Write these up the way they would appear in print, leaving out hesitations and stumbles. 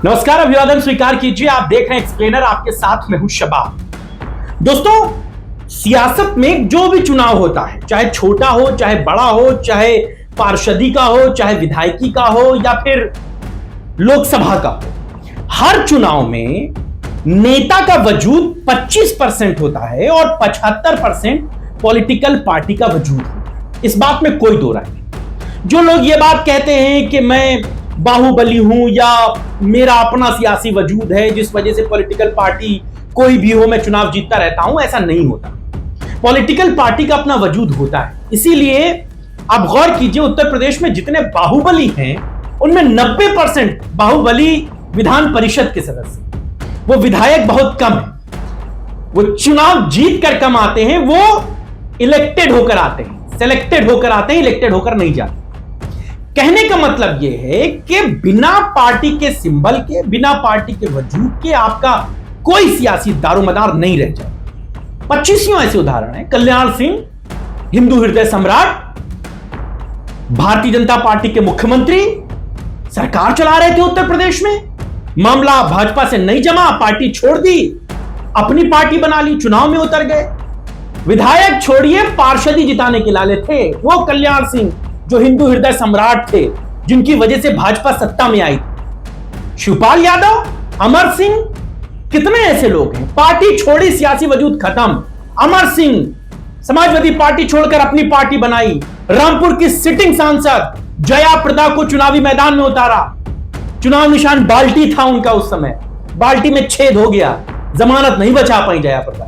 नमस्कार, अभिवादन स्वीकार कीजिए। आप देख रहे हैं एक्सप्लेनर, आपके साथ मैं हूं शबाब। दोस्तों, सियासत में जो भी चुनाव होता है, चाहे छोटा हो, चाहे बड़ा हो, चाहे पार्षदी का हो, चाहे विधायकी का हो या फिर लोकसभा का हो, हर चुनाव में नेता का वजूद 25% होता है और 75% पॉलिटिकल पार्टी का वजूद होता है। इस बात में कोई दो राय नहीं। जो लोग ये बात कहते हैं कि मैं बाहुबली हूं या मेरा अपना सियासी वजूद है जिस वजह से पॉलिटिकल पार्टी कोई भी हो मैं चुनाव जीतता रहता हूं, ऐसा नहीं होता। पॉलिटिकल पार्टी का अपना वजूद होता है। इसीलिए आप गौर कीजिए, उत्तर प्रदेश में जितने बाहुबली हैं उनमें 90% बाहुबली विधान परिषद के सदस्य। वो विधायक बहुत कम है, वो चुनाव जीत कर कम आते हैं, वो इलेक्टेड होकर आते हैं, सेलेक्टेड होकर आते हैं, इलेक्टेड होकर नहीं जाते। कहने का मतलब यह है कि बिना पार्टी के सिंबल के, बिना पार्टी के वजूद के आपका कोई सियासी दारोमदार नहीं रह जाए। 25 ऐसे उदाहरण हैं। कल्याण सिंह, हिंदू हृदय सम्राट, भारतीय जनता पार्टी के मुख्यमंत्री, सरकार चला रहे थे उत्तर प्रदेश में, मामला भाजपा से नहीं जमा, पार्टी छोड़ दी, अपनी पार्टी बना ली, चुनाव में उतर गए। विधायक छोड़िए, पार्षदी जिताने के लाले थे वो कल्याण सिंह, जो हिंदू हृदय सम्राट थे, जिनकी वजह से भाजपा सत्ता में आई। शिवपाल यादव, अमर सिंह, कितने ऐसे लोग हैं। पार्टी छोड़ी, सियासी वजूद खत्म। अमर सिंह समाजवादी पार्टी छोड़कर अपनी पार्टी बनाई। रामपुर की सिटिंग सांसद जया प्रदा को चुनावी मैदान में उतारा। चुनाव निशान बाल्टी था उनका उस समय, बाल्टी में छेद हो गया, जमानत नहीं बचा पाई जया प्रदा।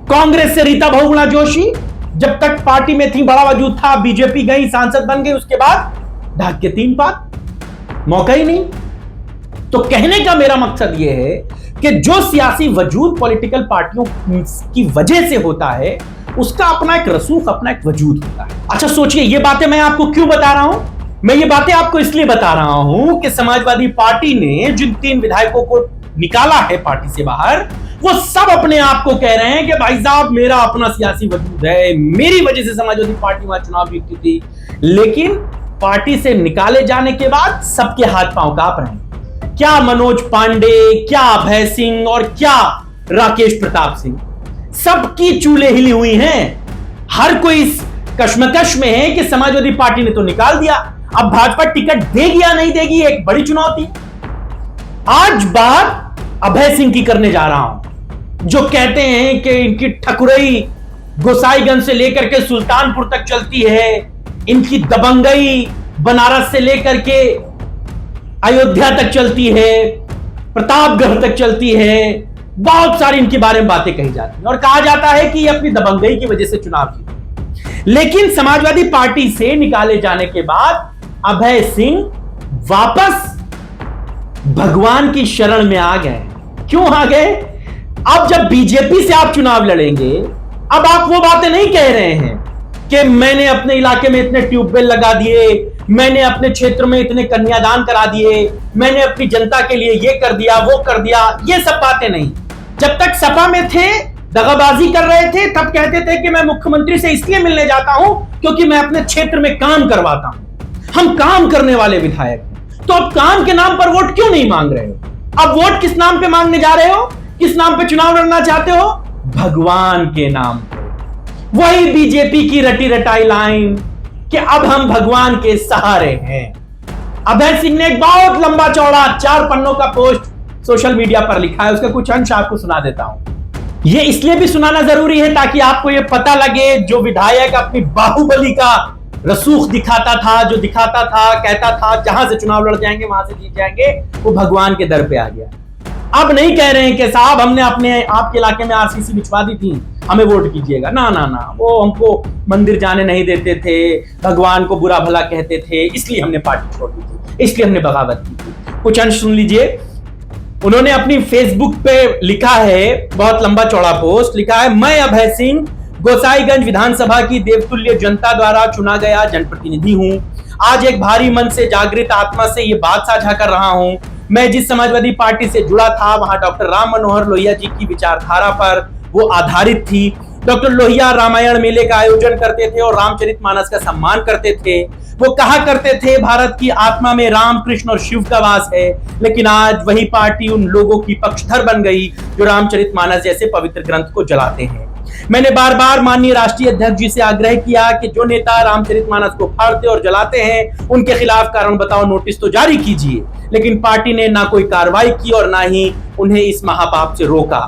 कांग्रेस से रीता बहुगुणा जोशी, जब तक पार्टी में थी बड़ा वजूद था, बीजेपी गई, सांसद बन गई, उसके बाद ढाक के 3 पात, मौका ही नहीं। तो कहने का मेरा मकसद यह है कि जो सियासी वजूद पॉलिटिकल पार्टियों की वजह से होता है, उसका अपना एक रसूख, अपना एक वजूद होता है। अच्छा सोचिए, ये बातें मैं आपको क्यों बता रहा हूं? मैं ये बातें आपको इसलिए बता रहा हूं कि समाजवादी पार्टी ने जिन 3 विधायकों को निकाला है पार्टी से बाहर, वो सब अपने आप को कह रहे हैं कि भाई साहब मेरा अपना सियासी वजूद है, मेरी वजह से समाजवादी पार्टी वहां चुनाव जीती थी। लेकिन पार्टी से निकाले जाने के बाद सबके हाथ पांव कांप रहे हैं। क्या मनोज पांडे, क्या अभय सिंह और क्या राकेश प्रताप सिंह, सबकी चूल्हे हिली हुई हैं। हर कोई इस कश्मकश में है कि समाजवादी पार्टी ने तो निकाल दिया, अब भाजपा टिकट देगी या नहीं देगी, एक बड़ी चुनौती। आज बात अभय सिंह की करने जा रहा हूं, जो कहते हैं कि इनकी ठकुरई गोसाईगंज से लेकर के सुल्तानपुर तक चलती है, इनकी दबंगई बनारस से लेकर के अयोध्या तक चलती है, प्रतापगढ़ तक चलती है। बहुत सारी इनके बारे में बातें कही जाती हैं और कहा जाता है कि ये अपनी दबंगई की वजह से चुनाव जीते। लेकिन समाजवादी पार्टी से निकाले जाने के बाद अभय सिंह वापस भगवान की शरण में आ गए। क्यों आ गए? अब जब बीजेपी से आप चुनाव लड़ेंगे, अब आप वो बातें नहीं कह रहे हैं कि मैंने अपने इलाके में इतने ट्यूबवेल लगा दिए, मैंने अपने क्षेत्र में इतने कन्यादान करा दिए, मैंने अपनी जनता के लिए ये कर दिया, वो कर दिया। ये सब बातें नहीं। जब तक सपा में थे, दगाबाजी कर रहे थे, तब कहते थे कि मैं मुख्यमंत्री से इसलिए मिलने जाता हूं क्योंकि मैं अपने क्षेत्र में काम करवाता हूं। हम काम करने वाले विधायक हैं। तो अब काम के नाम पर वोट क्यों नहीं मांग रहे हो? अब वोट किस नाम पे मांगने जा रहे हो? किस नाम पे चुनाव लड़ना चाहते हो? भगवान के नाम पे। वही बीजेपी की रटी रटाई लाइन कि अब हम भगवान के सहारे हैं। अभय सिंह ने एक बहुत लंबा चौड़ा 4 पन्नों का पोस्ट सोशल मीडिया पर लिखा है, उसका कुछ अंश आपको सुना देता हूं। यह इसलिए भी सुनाना जरूरी है ताकि आपको यह पता लगे, जो विधायक अपनी बाहुबली का रसूख दिखाता था, जो दिखाता था, कहता था जहां से चुनाव लड़ जाएंगे वहां से जीत जाएंगे, वो भगवान के दर पे आ गया। अब नहीं कह रहे हैं कि साहब हमने अपने आपके इलाके में आरसीसी बिछवा दी थी, हमें वोट कीजिएगा। ना ना ना, वो हमको मंदिर जाने नहीं देते थे, भगवान को बुरा भला कहते थे, इसलिए हमने पार्टी छोड़ दी थी, इसलिए हमने बगावत की थी। कुछ अंश सुन लीजिए। उन्होंने अपनी फेसबुक पे लिखा है, बहुत लंबा चौड़ा पोस्ट लिखा है, मैं अभय सिंह गोसाईगंज विधानसभा की देवतुल्य जनता द्वारा चुना गया जनप्रतिनिधि हूं। आज एक भारी मन से, जागृत आत्मा से ये बात साझा कर रहा हूं। मैं जिस समाजवादी पार्टी से जुड़ा था, वहां डॉक्टर राम मनोहर लोहिया जी की विचारधारा पर वो आधारित थी। डॉक्टर लोहिया रामायण मेले का आयोजन करते थे और रामचरितमानस का सम्मान करते थे। वो कहा करते थे भारत की आत्मा में राम, कृष्ण और शिव का वास है, लेकिन आज वही पार्टी उन लोगों की पक्षधर बन गई जो रामचरितमानस जैसे पवित्र ग्रंथ को जलाते हैं। मैंने बार बार माननीय राष्ट्रीय अध्यक्ष जी से आग्रह किया कि जो नेता रामचरितमानस को फाड़ते और जलाते हैं उनके खिलाफ कारण बताओ नोटिस तो जारी कीजिए, लेकिन पार्टी ने ना कोई कार्रवाई की और ना ही उन्हें इस महापाप से रोका।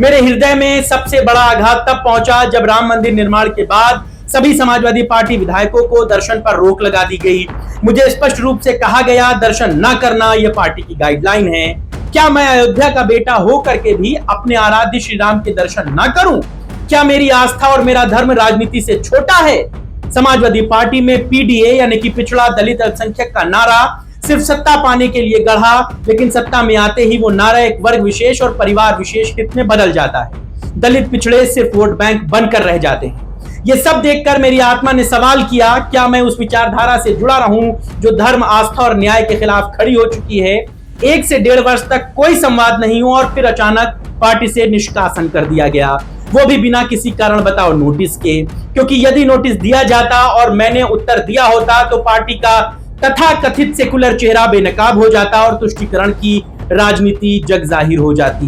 मेरे हृदय में सबसे बड़ा आघात तब पहुंचा जब राम मंदिर निर्माण के बाद सभी समाजवादी पार्टी विधायकों को दर्शन पर रोक लगा दी गई। मुझे स्पष्ट रूप से कहा गया दर्शन न करना यह पार्टी की गाइडलाइन है। क्या मैं अयोध्या का बेटा हो करके भी अपने आराध्य श्री राम के दर्शन न करूं? क्या मेरी आस्था और मेरा धर्म राजनीति से छोटा है? समाजवादी पार्टी में पीडीए यानी कि पिछड़ा दलित अल्पसंख्यक का नारा सिर्फ सत्ता पाने के लिए गढ़ा, लेकिन सत्ता में आते ही वो नारा एक वर्ग विशेष और परिवार विशेष हित में बदल जाता है। दलित पिछड़े सिर्फ वोट बैंक बनकर रह जाते हैं। ये सब देखकर मेरी आत्मा ने सवाल किया, क्या मैं उस विचारधारा से जुड़ा रहूं जो धर्म, आस्था और न्याय के खिलाफ खड़ी हो चुकी है? 1 से 1.5 वर्ष तक कोई संवाद नहीं हुआ और फिर अचानक पार्टी से निष्कासन कर दिया गया, वो भी बिना किसी कारण बताओ नोटिस के। क्योंकि यदि नोटिस दिया जाता और मैंने उत्तर दिया होता तो पार्टी का तथाकथित सेकुलर चेहरा बेनकाब हो जाता और तुष्टीकरण की राजनीति जग जाहिर हो जाती।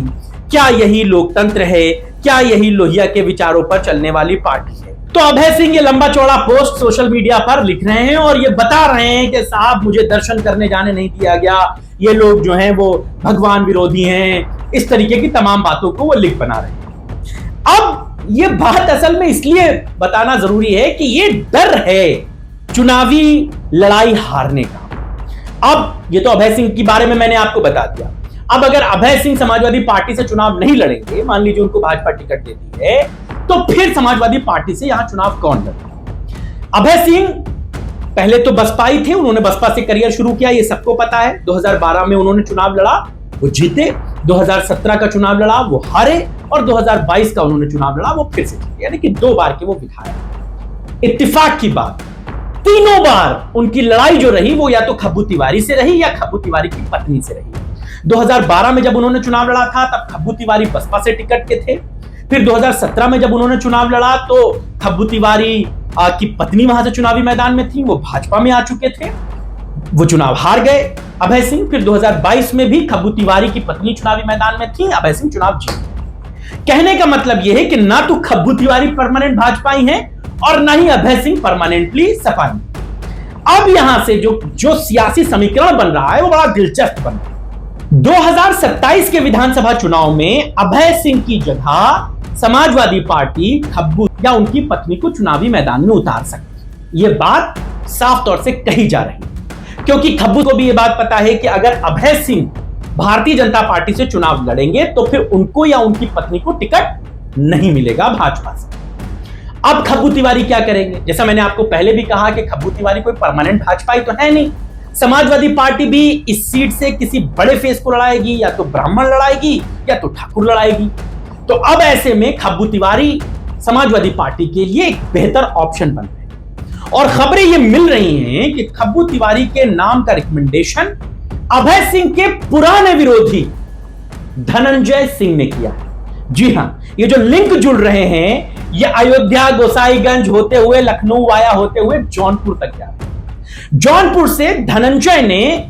क्या यही लोकतंत्र है? क्या यही लोहिया के विचारों पर चलने वाली पार्टी है? तो अभय सिंह ये लंबा चौड़ा पोस्ट सोशल मीडिया पर लिख रहे हैं और ये बता रहे हैं कि साहब मुझे दर्शन करने जाने नहीं दिया गया, ये लोग जो हैं वो भगवान विरोधी हैं, इस तरीके की तमाम बातों को वो लिख बना रहे हैं। अब ये बात असल में इसलिए बताना जरूरी है कि ये डर है चुनावी लड़ाई हारने का। अब ये तो अभय सिंह के बारे में मैंने आपको बता दिया। अब अगर अभय सिंह समाजवादी पार्टी से चुनाव नहीं लड़ेंगे, मान लीजिए उनको भाजपा टिकट देती है, तो फिर समाजवादी पार्टी से यहां चुनाव कौन लड़ेगा? अभय सिंह पहले तो बसपा ही थे, उन्होंने बसपा से करियर शुरू किया, ये सबको पता है। 2012 में उन्होंने चुनाव लड़ा, वो जीते। 2017 का चुनाव लड़ा, वो हारे, और 2022 का उन्होंने चुनाव लड़ा, वो फिर से जीते। यानी कि 2 बार के वो विधायक। इत्तेफाक की बात, तीनों बार उनकी लड़ाई जो रही वो या तो खब्बू तिवारी से रही या खब्बू तिवारी की पत्नी से रही। 2012 में जब उन्होंने चुनाव लड़ा था तब खब्बू तिवारी बसपा से टिकट के थे। फिर 2017 में जब उन्होंने चुनाव लड़ा तो खब्बू तिवारी की पत्नी वहां से चुनावी मैदान में थी, वो भाजपा में आ चुके थे, वो चुनाव हार गए अभय सिंह। फिर 2022 में भी खब्बू तिवारी की पत्नी चुनावी मैदान में थी, अभय सिंह चुनाव जीते। कहने का मतलब यह है कि ना तो खब्बू तिवारी परमानेंट भाजपाई हैं और ना ही अभय सिंह परमानेंटली सपाई। अब यहां से जो सियासी समीकरण बन रहा है वो बड़ा दिलचस्प बन रहा है। 2027 के विधानसभा चुनाव में अभय सिंह की जगह समाजवादी पार्टी खब्बू या उनकी पत्नी को चुनावी मैदान में उतार सकती है। यह बात साफ तौर से कही जा रही है, क्योंकि खब्बू को भी यह बात पता है कि अगर अभय सिंह भारतीय जनता पार्टी से चुनाव लड़ेंगे तो फिर उनको या उनकी पत्नी को टिकट नहीं मिलेगा भाजपा से। अब खब्बू तिवारी क्या करेंगे? जैसा मैंने आपको पहले भी कहा कि खब्बू तिवारी कोई परमानेंट भाजपाई तो है नहीं। समाजवादी पार्टी भी इस सीट से किसी बड़े फेस को लड़ाएगी, या तो ब्राह्मण लड़ाएगी या तो ठाकुर लड़ाएगी। तो अब ऐसे में खब्बू तिवारी समाजवादी पार्टी के लिए एक बेहतर ऑप्शन बन रहे हैं और खबरें ये मिल रही हैं कि खब्बू तिवारी के नाम का रिकमेंडेशन अभय सिंह के पुराने विरोधी धनंजय सिंह ने किया है। जी हां, ये जो लिंक जुड़ रहे हैं ये अयोध्या, गोसाईगंज होते हुए लखनऊ वाया होते हुए जौनपुर तक जा रहे हैं। जौनपुर से धनंजय ने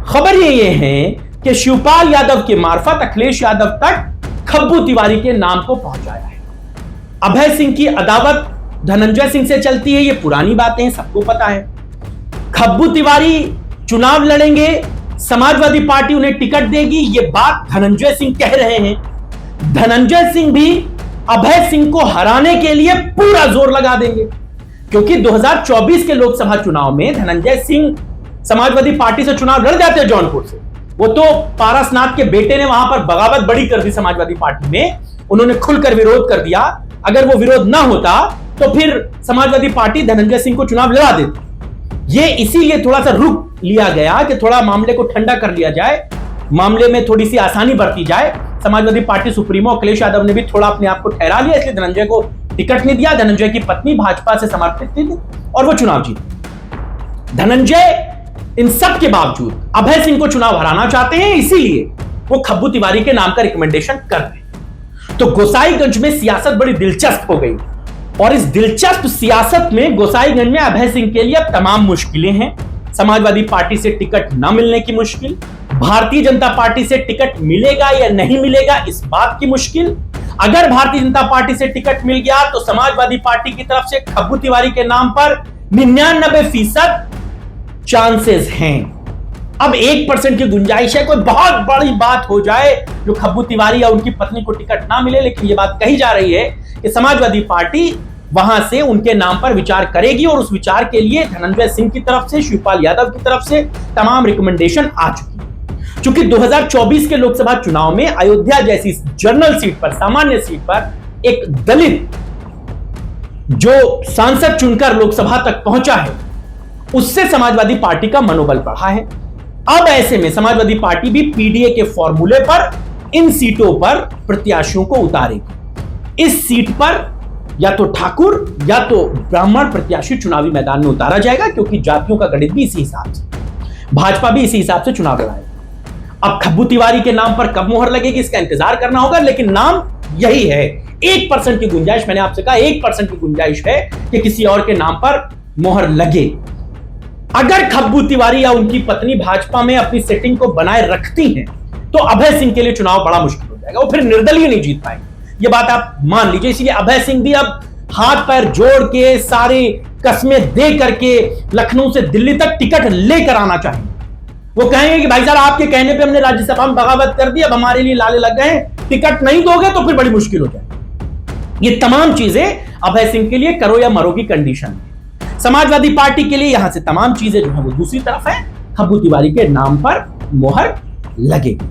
खबर ये है कि शिवपाल यादव के मार्फत अखिलेश यादव तक खब्बू तिवारी के नाम को पहुंचाया है। अभय सिंह की अदावत धनंजय सिंह से चलती है, ये पुरानी बातें सबको पता है। खब्बू तिवारी चुनाव लड़ेंगे, समाजवादी पार्टी उन्हें टिकट देगी, ये बात धनंजय सिंह कह रहे हैं। धनंजय सिंह भी अभय सिंह को हराने के लिए पूरा जोर लगा देंगे, क्योंकि 2024 के लोकसभा चुनाव में धनंजय सिंह समाजवादी पार्टी से चुनाव लड़ जाते हैं जौनपुर से। वो तो पारसनाथ के बेटे ने वहां पर बगावत बड़ी कर दी समाजवादी पार्टी में, उन्होंने खुलकर विरोध कर दिया। अगर वो विरोध ना होता तो फिर समाजवादी पार्टी धनंजय सिंह को चुनाव लड़ा देती। ये इसीलिए थोड़ा सा रुक लिया गया कि थोड़ा मामले को ठंडा कर लिया जाए, मामले में थोड़ी सी आसानी बरती जाए। समाजवादी पार्टी सुप्रीमो अखिलेश यादव ने भी थोड़ा अपने आप को ठहरा लिया, इसलिए धनंजय को टिकट नहीं दिया। धनंजय की पत्नी भाजपा से समर्थित थी और वो चुनाव जीते। धनंजय इन सब के बावजूद अभय सिंह को चुनाव हराना चाहते हैं, इसीलिए वो खब्बू तिवारी के नाम का रिकमेंडेशन कर रहे हैं। तो गोसाईगंज में सियासत बड़ी दिलचस्प हो गई। और इस दिलचस्प सियासत में गोसाईगंज में अभय सिंह के लिए अब तमाम मुश्किलें हैं। समाजवादी पार्टी से टिकट न मिलने की मुश्किल, भारतीय जनता पार्टी से टिकट मिलेगा या नहीं मिलेगा इस बात की मुश्किल। अगर भारतीय जनता पार्टी से टिकट मिल गया तो समाजवादी पार्टी की तरफ से खब्बू तिवारी के नाम पर 99% चांसेस हैं। अब 1% की गुंजाइश है, कोई बहुत बड़ी बात हो जाए जो खब्बू तिवारी या उनकी पत्नी को टिकट ना मिले, लेकिन यह बात कही जा रही है कि समाजवादी पार्टी वहां से उनके नाम पर विचार करेगी और उस विचार के लिए धनंजय सिंह की तरफ से, शिवपाल यादव की तरफ से तमाम रिकमेंडेशन आ चुकी है। चूंकि 2024 के लोकसभा चुनाव में अयोध्या जैसी जनरल सीट पर, सामान्य सीट पर एक दलित जो सांसद चुनकर लोकसभा तक पहुंचा है, उससे समाजवादी पार्टी का मनोबल बढ़ा है। अब ऐसे में समाजवादी पार्टी भी पीडीए के फॉर्मूले पर इन सीटों पर प्रत्याशियों को उतारेगी। इस सीट पर या तो ठाकुर या तो ब्राह्मण प्रत्याशी चुनावी मैदान में उतारा जाएगा, क्योंकि जातियों का गणित भी इसी हिसाब से, भाजपा भी इसी हिसाब से चुनाव लड़ाएगा। अब खब्बू तिवारी के नाम पर कब मोहर लगेगी इसका इंतजार करना होगा, लेकिन नाम यही है। 1% की गुंजाइश, मैंने आपसे कहा 1% की गुंजाइश है कि किसी और के नाम पर मोहर लगे। अगर खब्बू तिवारी या उनकी पत्नी भाजपा में अपनी सेटिंग को बनाए रखती हैं तो अभय सिंह के लिए चुनाव बड़ा मुश्किल हो जाएगा, वो फिर निर्दलीय नहीं जीत पाएंगे, ये बात आप मान लीजिए। इसलिए अभय सिंह भी अब हाथ पैर जोड़ के, सारी कस्में दे करके लखनऊ से दिल्ली तक टिकट लेकर आना चाहिए। वो कहेंगे कि भाई साहब आपके कहने पे हमने राज्यसभा में बगावत कर दी, अब हमारे लिए लाले लग गए, टिकट नहीं दोगे तो फिर बड़ी मुश्किल हो जाएगी। ये तमाम चीजें अभय सिंह के लिए करो या मरो की कंडीशन है। समाजवादी पार्टी के लिए यहां से तमाम चीजें जो है वो दूसरी तरफ है, खब्बू तिवारी के नाम पर मोहर लगेगी।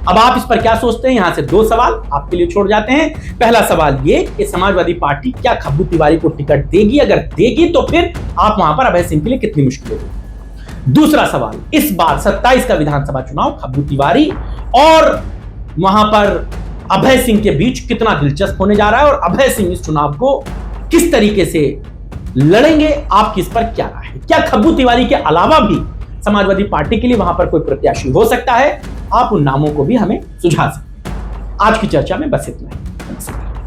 अब आप इस पर क्या सोचते हैं, यहां से 2 सवाल आपके लिए छोड़ जाते हैं। पहला सवाल ये कि समाजवादी पार्टी क्या खब्बू तिवारी को टिकट देगी, अगर देगी तो फिर आप वहां पर अभय सिंह के लिए कितनी मुश्किल होगी। दूसरा सवाल, इस बार 27 का विधानसभा चुनाव खब्बू तिवारी और वहां पर अभय सिंह के बीच कितना दिलचस्प होने जा रहा है और अभय सिंह इस चुनाव को किस तरीके से लड़ेंगे, आपकी इस पर क्या राय है। क्या खब्बू तिवारी के अलावा भी समाजवादी पार्टी के लिए वहां पर कोई प्रत्याशी हो सकता है, आप उन नामों को भी हमें सुझा सकते हैं। आज की चर्चा में बस इतना ही। नमस्कार।